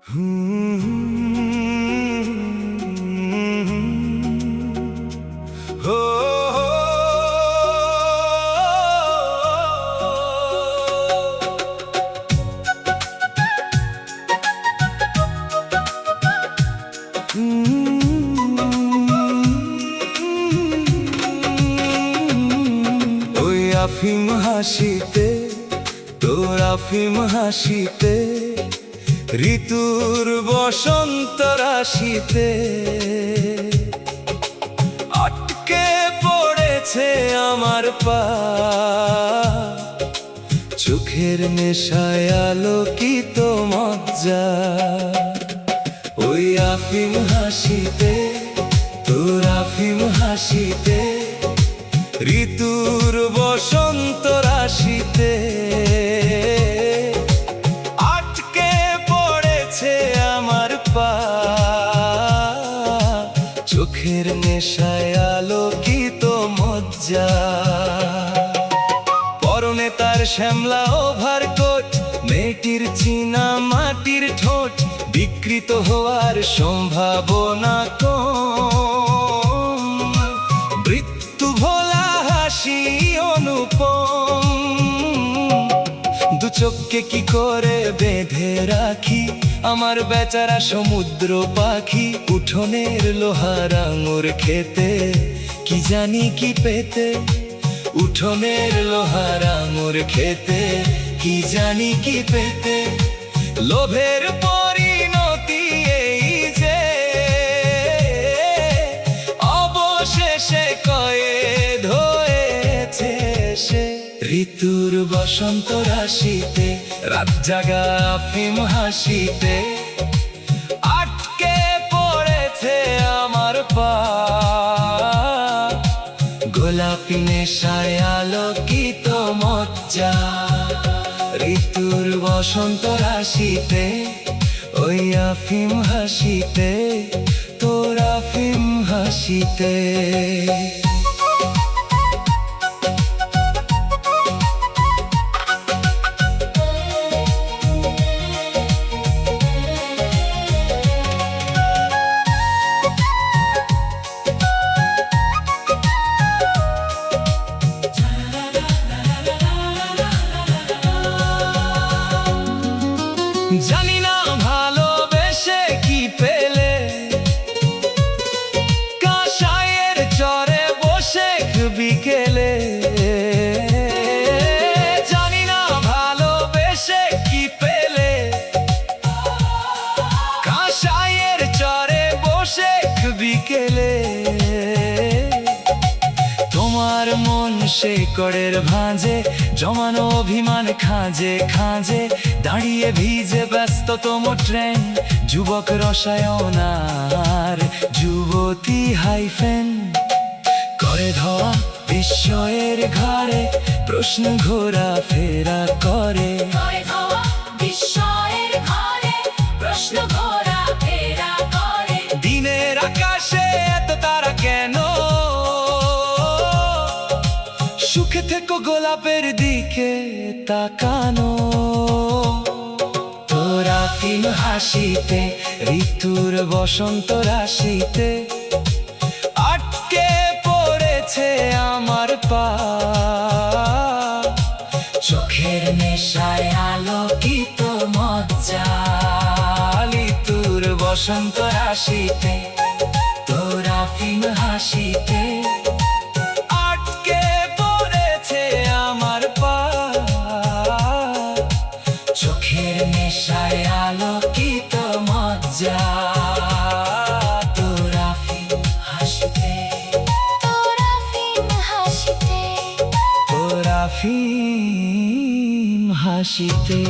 আফিম হাসিতে তোর আফিম হাসিতে ঋতুর বসন্ত রাশিতে আটকে পড়েছে আমার পা, চোখের নেশায় আলোকিত মজ্জা। ওই আফিম হাসিতে তোর আফিম হাসিতে ঋতুর বসন্ত রাশিতে আটকে পড়েছে আমার পা, চোখের নেশায় আলোকিত মজ্জা। পরনে তার শ্যামলা ওভারকোট, মেয়েটির চীনা মাটির ঠোঁট, বিকৃত হওয়ার সম্ভাবনা কম। মৃত্যু ভোলা হাসি অনুপম, দু চোখকে কি করে বেঁধে রাখি আমার বেচারা সমুদ্র পাখি। উঠোনের লোহার আঙুর খেতে কি জানি কি পেতে, উঠোনের লোহার আঙুর খেতে কি জানি কি পেতে। লোভের পরিণতি এই যে অবশেষে কয়েদ হয়েছে সে। ঋতুর বসন্ত রাশিতে রাত জাগা আফিম হাসিতে আটকে পড়েছে আমার পা, গোলাপি নেশায় আলোকিত মজ্জা। ঋতুর বসন্ত রাশিতে ওই আফিম হাসিতে তোর আফিম হাসিতে। জানি না ভালোবেসে কি পেলে, কাঁসাইয়ের চরে বসে বিকেলে। জানি না ভালোবেসে কি পেলে, কাঁসাইয়ের চরে বসে বিকেলে। তোমার মন শেকড়ের ভাঁজে জমানো অভিমান খাঁজে খাঁজে, দাঁড়িয়ে ভিজে ব্যস্ততম ট্রেন। যুবক রসায়ন আর যুবতী হাইফেন করে ধোয়া বিস্ময়ের ঘরে, প্রশ্ন ঘোরা ফেরা করে। দিনের আকাশে এত তারা কেন, সুখে থেকো গোলাপের দিকে তাকানো। তোর আফিম হাসিতে ঋতুর বসন্ত রাশিতে আটকে পড়েছে আমার পা, চোখের নেশায় আলোকিত মজ্জা। ঋতুর বসন্ত রাশিতে তোর আফিম হাসিতে চোখের নেশায় আলোকিত মজ্জা। তোর আফিম হাসিতে তোর আফিম হাসিতে তোর আফিম হাসিতে।